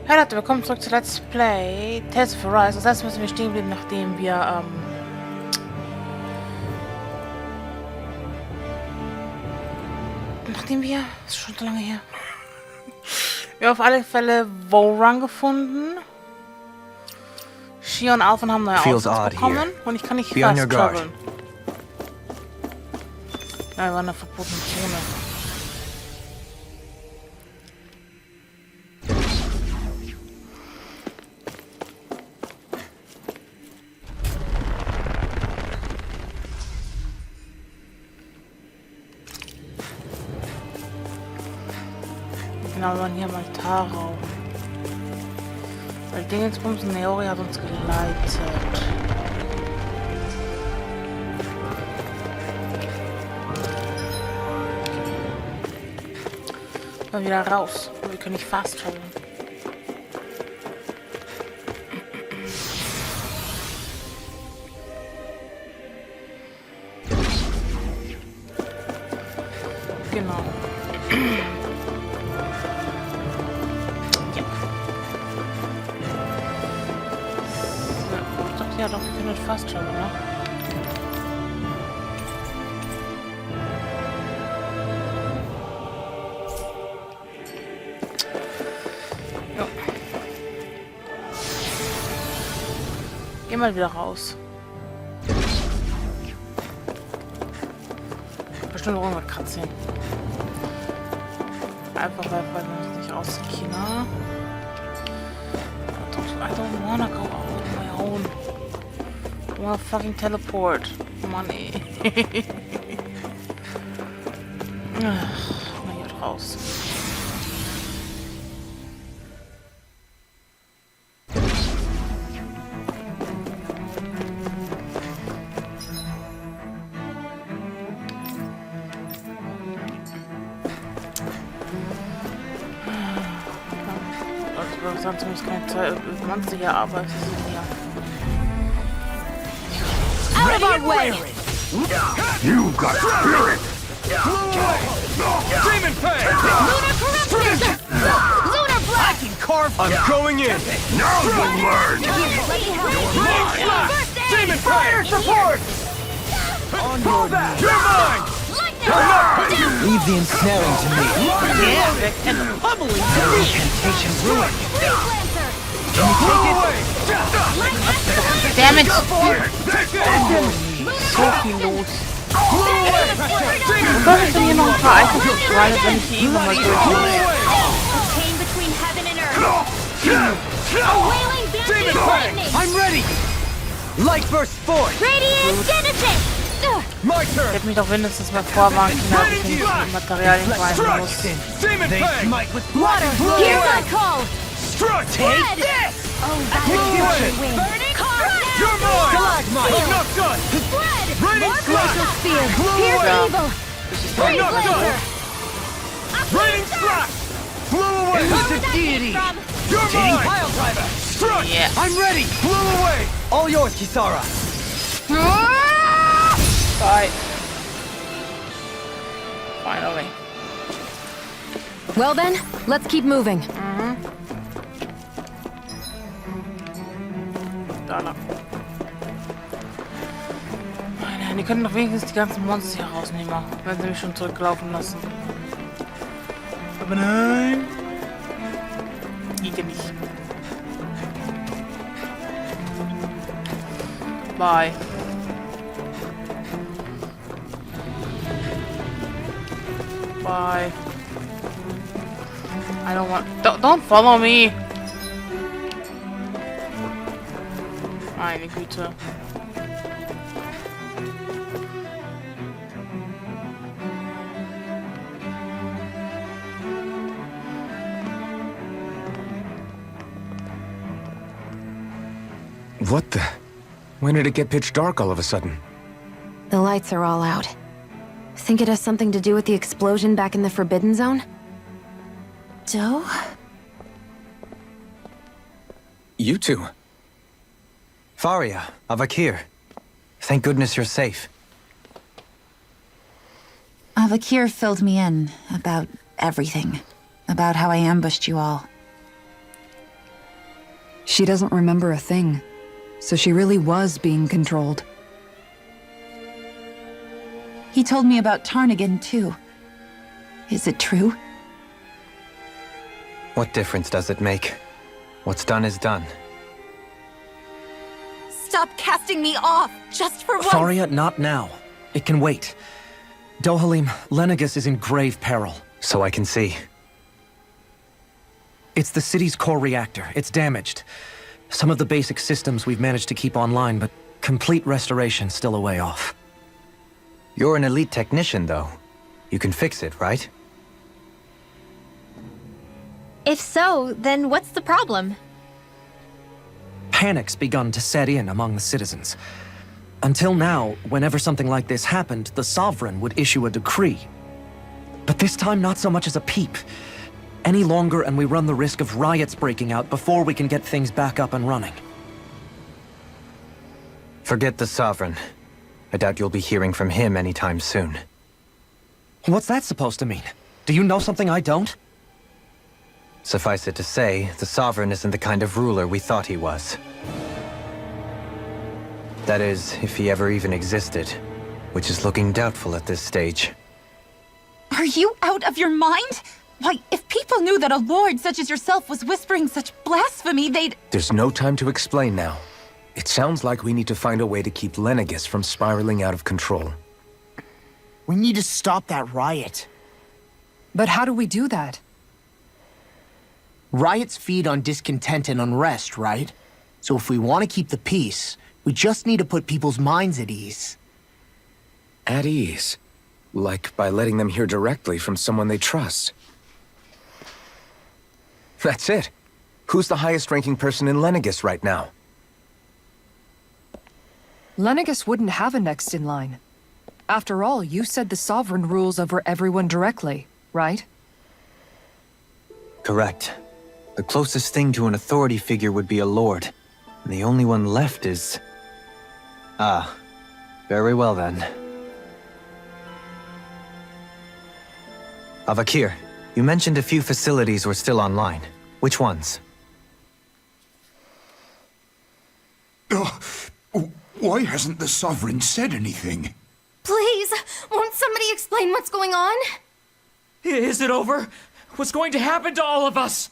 Hey Leute, willkommen zurück zu Let's Play Tales of Arise. Das heißt, müssen wir stehen bleiben, nachdem wir, ist schon so lange her. Wir haben auf alle Fälle Vorrang gefunden. Shia und Alphen haben neue Outfits bekommen und ich kann nicht fast traveln. Ja, wir waren in der verbotenen Zone. Genau, wir waren hier im Altarraum. Weil Dingensbums Neori hat uns geleitet. Mal wieder raus. Wir können nicht fast traveln. Genau. Ja, doch, wir können nicht fast traveln, ne? Jo. Geh mal wieder raus. Bestimmt irgendwas kratzen. Einfach weil wir nicht aus China. I don't wanna go out on my own. I wanna fucking teleport. Money. Na hier raus. Sonst zumindest keine Zeit, Monster hier arbeitet. Out of our way! You got spirit! Demon Fang! Lunar corruption! Lunar I blast! can carve. I'm going in. Now you'll learn! Demon Fire support! Pull back! You're mine! Leave the ensnaring to me. And the pummeling to me! Incantation ruin. Damn it! So viel los. Wo soll ich denn hier noch ein paar Items gerade, wenn ich die mal durch I'm ready. Light burst forth. Radiant Genesis! My Ich turn! hätte mich doch mindestens mal vorwarnen können, dass ich nicht Materialien rein muss. Demon They Fang! smite with Water! Hear my call! Strike! Red! Oh, that Away! win! You're mine! Stalagmite. I'm not done! Red! Raining Glacial Slash! Spear! Blow Pierce away! evil! I'm Freeze not done! Lancer! Raining Slash! Blow away! elusive deity. You're Taking mine! pile driver. Strike! Yeah. I'm ready. Blow away! All yours, Kisara. Bye. Finally. Well then, let's keep moving. Da lang. Nein, die können doch wenigstens die ganzen Monster hier rausnehmen, wenn sie mich schon zurücklaufen lassen. Aber nein. Geht ja nicht. Bye. Bye. I don't want. Don't follow me. Meine Güte. What the? When did it get pitch dark all of a sudden? The lights are all out. Think it has something to do with the explosion back in the Forbidden Zone? Doe? You two. Faria, Avakir. Thank goodness you're safe. Avakir filled me in about everything. About how I ambushed you all. She doesn't remember a thing, so she really was being controlled. He told me about Tarnigan, too. Is it true? What difference does it make? What's done is done. Stop casting me off, just for once! Faria, not now. It can wait. Dohalim, Lenegus is in grave peril. So I can see. It's the city's core reactor. It's damaged. Some of the basic systems we've managed to keep online, but complete restoration still a way off. You're an elite technician, though. You can fix it, right? If so, then what's the problem? Panic's begun to set in among the citizens. Until now, whenever something like this happened, the Sovereign would issue a decree. But this time, not so much as a peep. Any longer, and we run the risk of riots breaking out before we can get things back up and running. Forget the Sovereign. I doubt you'll be hearing from him anytime soon. What's that supposed to mean? Do you know something I don't? Suffice it to say, the Sovereign isn't the kind of ruler we thought he was. That is, if he ever even existed, which is looking doubtful at this stage. Are you out of your mind? Why, if people knew that a lord such as yourself was whispering such blasphemy, they'd... There's no time to explain now. It sounds like we need to find a way to keep Lenegus from spiraling out of control. We need to stop that riot. But how do we do that? Riots feed on discontent and unrest, right? So if we want to keep the peace, we just need to put people's minds at ease. At ease? Like by letting them hear directly from someone they trust. That's it. Who's the highest-ranking person in Lenegus right now? Lenegus wouldn't have a next in line. After all, you said the Sovereign rules over everyone directly, right? Correct. The closest thing to an authority figure would be a lord. And the only one left is... Ah. Very well then. Avakir, you mentioned a few facilities were still online. Which ones? Why hasn't the Sovereign said anything? Please, won't somebody explain what's going on? Is it over? What's going to happen to all of us?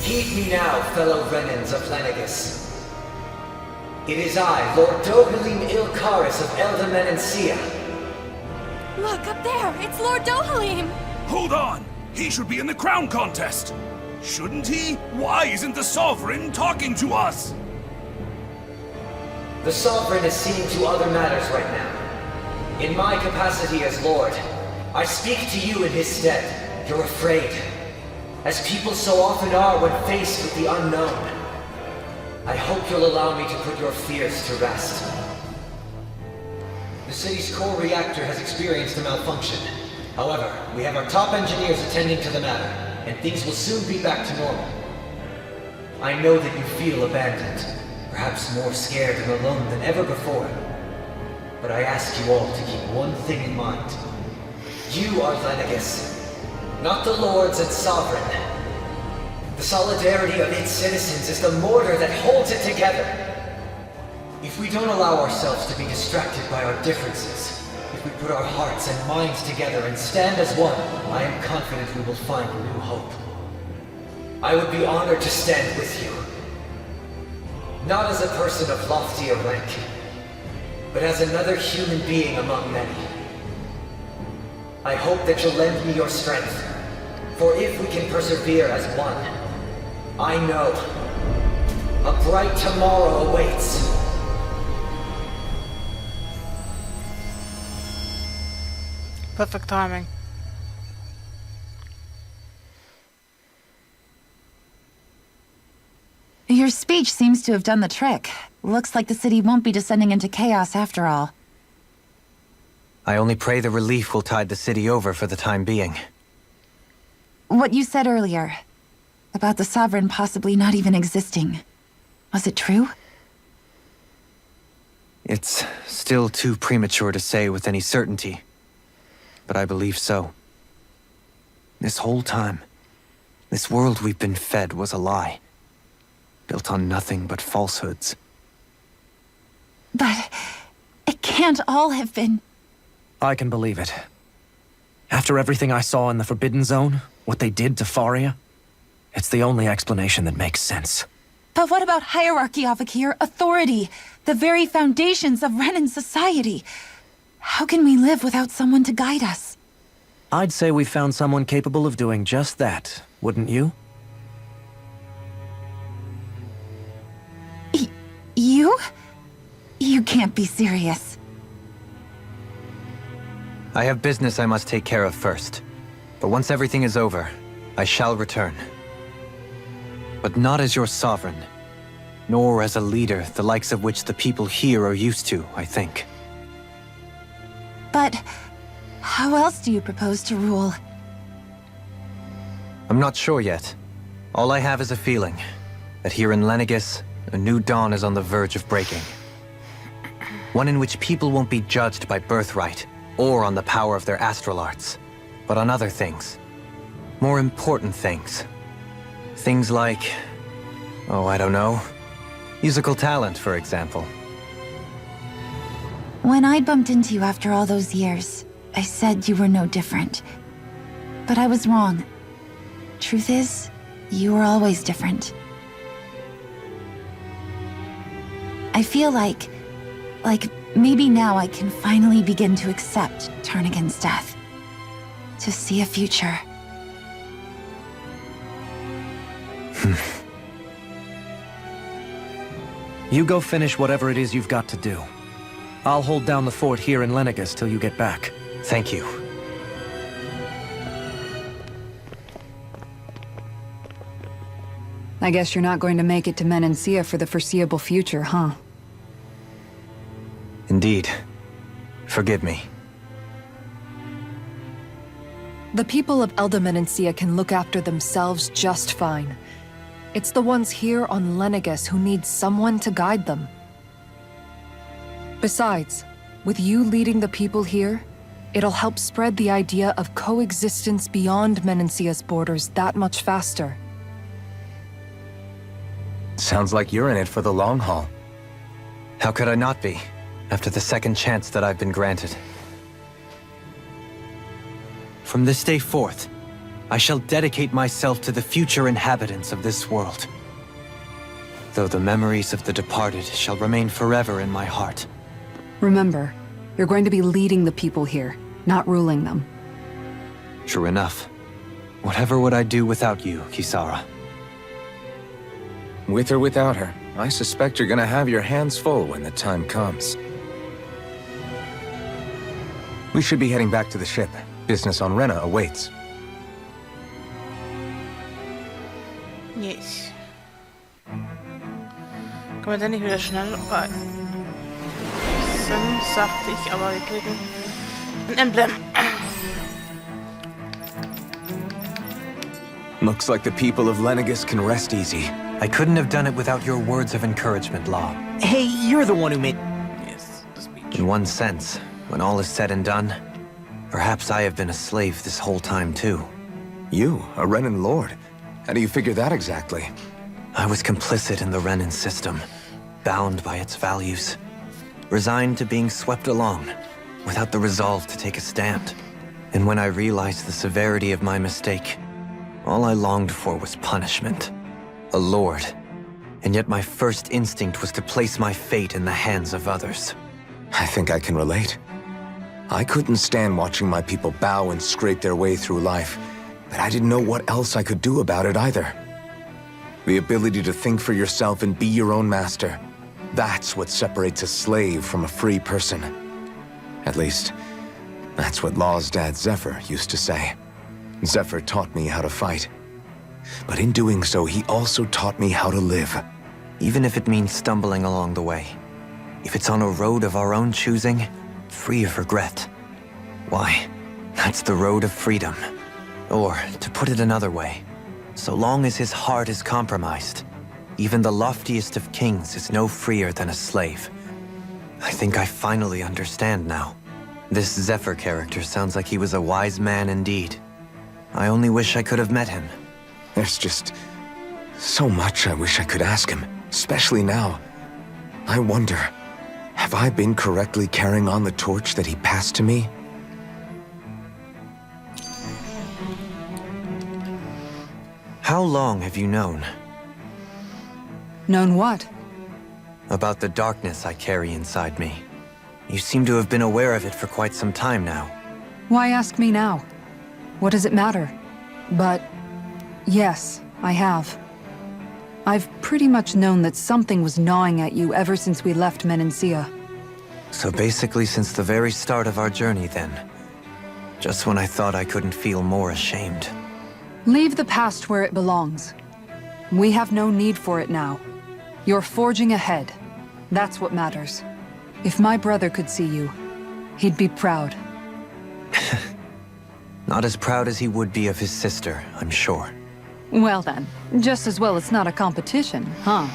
Heed me now, fellow Renans of Lenegus. It is I, Lord Dohalim Ilkaris of Elda Menancia. Look, up there! It's Lord Dohalim! Hold on! He should be in the crown contest! Shouldn't he? Why isn't the Sovereign talking to us? The Sovereign is seeing to other matters right now. In my capacity as Lord, I speak to you in his stead. You're afraid, as people so often are when faced with the unknown. I hope you'll allow me to put your fears to rest. The city's core reactor has experienced a malfunction. However, we have our top engineers attending to the matter, and things will soon be back to normal. I know that you feel abandoned, perhaps more scared and alone than ever before. But I ask you all to keep one thing in mind. You are Lenegus, not the lords and sovereign. The solidarity of its citizens is the mortar that holds it together. If we don't allow ourselves to be distracted by our differences, if we put our hearts and minds together and stand as one, I am confident we will find new hope. I would be honored to stand with you. Not as a person of loftier rank, but as another human being among many. I hope that you'll lend me your strength, for if we can persevere as one, I know a bright tomorrow awaits. Perfect timing. Your speech seems to have done the trick. Looks like the city won't be descending into chaos after all. I only pray the relief will tide the city over for the time being. What you said earlier, about the Sovereign possibly not even existing, was it true? It's still too premature to say with any certainty, but I believe so. This whole time, This world we've been fed was a lie, built on nothing but falsehoods. But it can't all have been. I can believe it. After everything I saw in the Forbidden Zone, what they did to Faria, it's the only explanation that makes sense. But what about hierarchy, Avakir? Authority, the very foundations of Renan society. How can we live without someone to guide us? I'd say we found someone capable of doing just that, wouldn't you? You? You can't be serious. I have business I must take care of first. But once everything is over, I shall return. But not as your sovereign, nor as a leader the likes of which the people here are used to, I think. But how else do you propose to rule? I'm not sure yet. All I have is a feeling that here in Lenegis, a new dawn is on the verge of breaking. One in which people won't be judged by birthright or on the power of their astral arts, but on other things. More important things. Things like, oh, I don't know, musical talent, for example. When I bumped into you after all those years, I said you were no different. But I was wrong. Truth is, you were always different. I feel like maybe now I can finally begin to accept Tarnigan's death. To see a future. You go finish whatever it is you've got to do. I'll hold down the fort here in Lenegis till you get back. Thank you. I guess you're not going to make it to Menancia for the foreseeable future, huh? Indeed. Forgive me. The people of Elda Menancia can look after themselves just fine. It's the ones here on Lenegis who need someone to guide them. Besides, with you leading the people here, it'll help spread the idea of coexistence beyond Menancia's borders that much faster. Sounds like you're in it for the long haul. How could I not be, after the second chance that I've been granted? From this day forth, I shall dedicate myself to the future inhabitants of this world. Though the memories of the departed shall remain forever in my heart. Remember, you're going to be leading the people here, not ruling them. True enough. Whatever would I do without you, Kisara? With or without her, I suspect you're gonna have your hands full when the time comes. We should be heading back to the ship. Business on Rena awaits. Yes. Können wir denn nicht wieder schnell bei... Saftig, aber wir kriegen ein Emblem. Looks like the people of Lenegis can rest easy. I couldn't have done it without your words of encouragement, Law. Hey, you're the one who made... Yes, the speech. In one sense, when all is said and done, perhaps I have been a slave this whole time too. You, a Renan Lord? How do you figure that exactly? I was complicit in the Renan system, bound by its values, resigned to being swept along, without the resolve to take a stand. And when I realized the severity of my mistake, all I longed for was punishment. A lord. And yet my first instinct was to place my fate in the hands of others. I think I can relate. I couldn't stand watching my people bow and scrape their way through life, but I didn't know what else I could do about it either. The ability to think for yourself and be your own master, that's what separates a slave from a free person. At least, that's what Law's dad Zephyr used to say. Zephyr taught me how to fight. But in doing so, he also taught me how to live. Even if it means stumbling along the way. If it's on a road of our own choosing, free of regret. Why, that's the road of freedom. Or, to put it another way, so long as his heart is compromised, even the loftiest of kings is no freer than a slave. I think I finally understand now. This Zephyr character sounds like he was a wise man indeed. I only wish I could have met him. There's just so much I wish I could ask him, especially now. I wonder, have I been correctly carrying on the torch that he passed to me? How long have you known? Known what? About the darkness I carry inside me. You seem to have been aware of it for quite some time now. Why ask me now? What does it matter? But yes, I have. I've pretty much known that something was gnawing at you ever since we left Menancia. So basically since the very start of our journey then. Just when I thought I couldn't feel more ashamed. Leave the past where it belongs. We have no need for it now. You're forging ahead. That's what matters. If my brother could see you, he'd be proud. Not as proud as he would be of his sister, I'm sure. Well then, just as well it's not a competition, huh?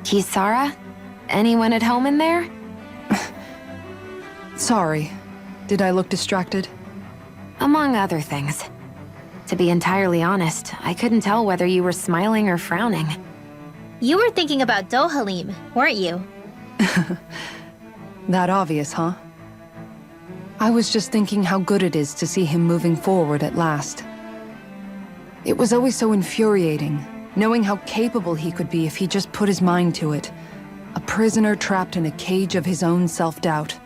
Kisara? Anyone at home in there? Sorry. Did I look distracted? Among other things. To be entirely honest, I couldn't tell whether you were smiling or frowning. You were thinking about Dohalim, weren't you? That obvious, huh? I was just thinking how good it is to see him moving forward at last. It was always so infuriating, knowing how capable he could be if he just put his mind to it. A prisoner trapped in a cage of his own self-doubt.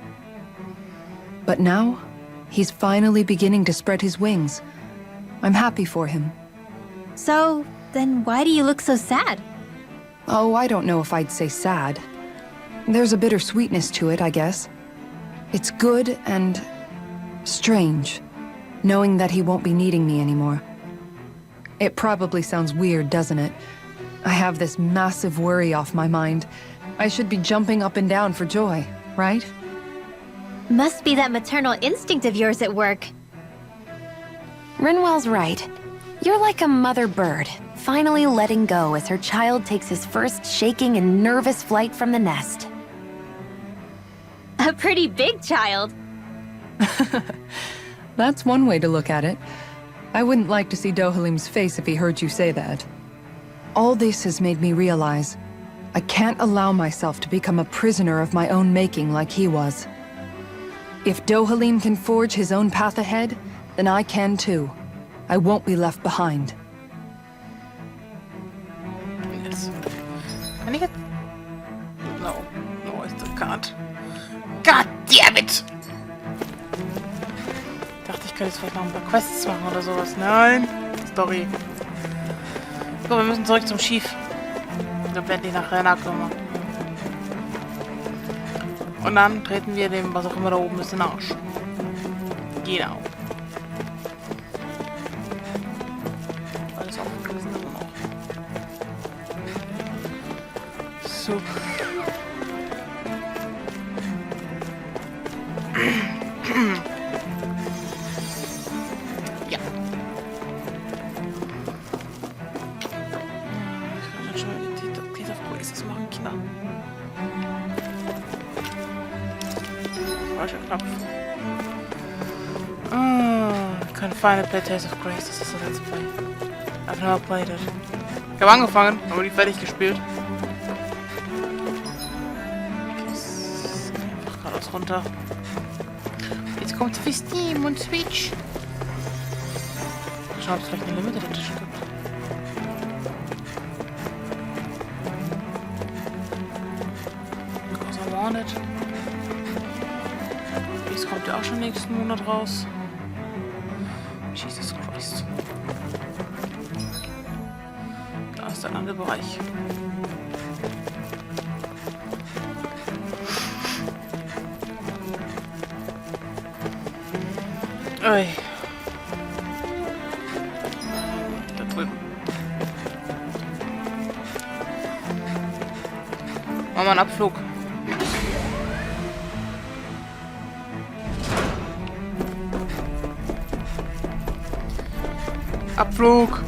But now, he's finally beginning to spread his wings. I'm happy for him. So, then why do you look so sad? Oh, I don't know if I'd say sad. There's a bittersweetness to it, I guess. It's good and strange, knowing that he won't be needing me anymore. It probably sounds weird, doesn't it? I have this massive worry off my mind. I should be jumping up and down for joy, right? Must be that maternal instinct of yours at work. Rinwell's right. You're like a mother bird, finally letting go as her child takes his first shaking and nervous flight from the nest. A pretty big child. That's one way to look at it. I wouldn't like to see Dohalim's face if he heard you say that. All this has made me realize I can't allow myself to become a prisoner of my own making like he was. If Dohalim can forge his own path ahead, then I can too. I won't be left behind. Yes. Can I get... No. No, I still can't. God damn it! Ich dachte, ich könnte jetzt vielleicht noch ein paar Quests machen oder sowas. Nein! Story. So, wir müssen zurück zum Schiff. Da werden die nachher nachkommen. Und dann treten wir dem, was auch immer da oben ist, in den Arsch. Genau. Alles aufgelöst immer noch. So. Ja. Ich kann schon mal die Peter Quaces machen, Kinder. Falscher Knopf. Can finally play Tales of Grace. Das ist so Let's Play. I've never played it. Ich habe angefangen, aber die fertig gespielt. Einfach geradeaus runter. Jetzt kommt für Steam und Switch. Schauen, ob es vielleicht eine Limited Edition gibt. Because I want it. Das kommt ja auch schon nächsten Monat raus. Jesus Christ. Da ist ein anderer Bereich. Ui. Da drüben. Machen wir einen Abflug. Abflug!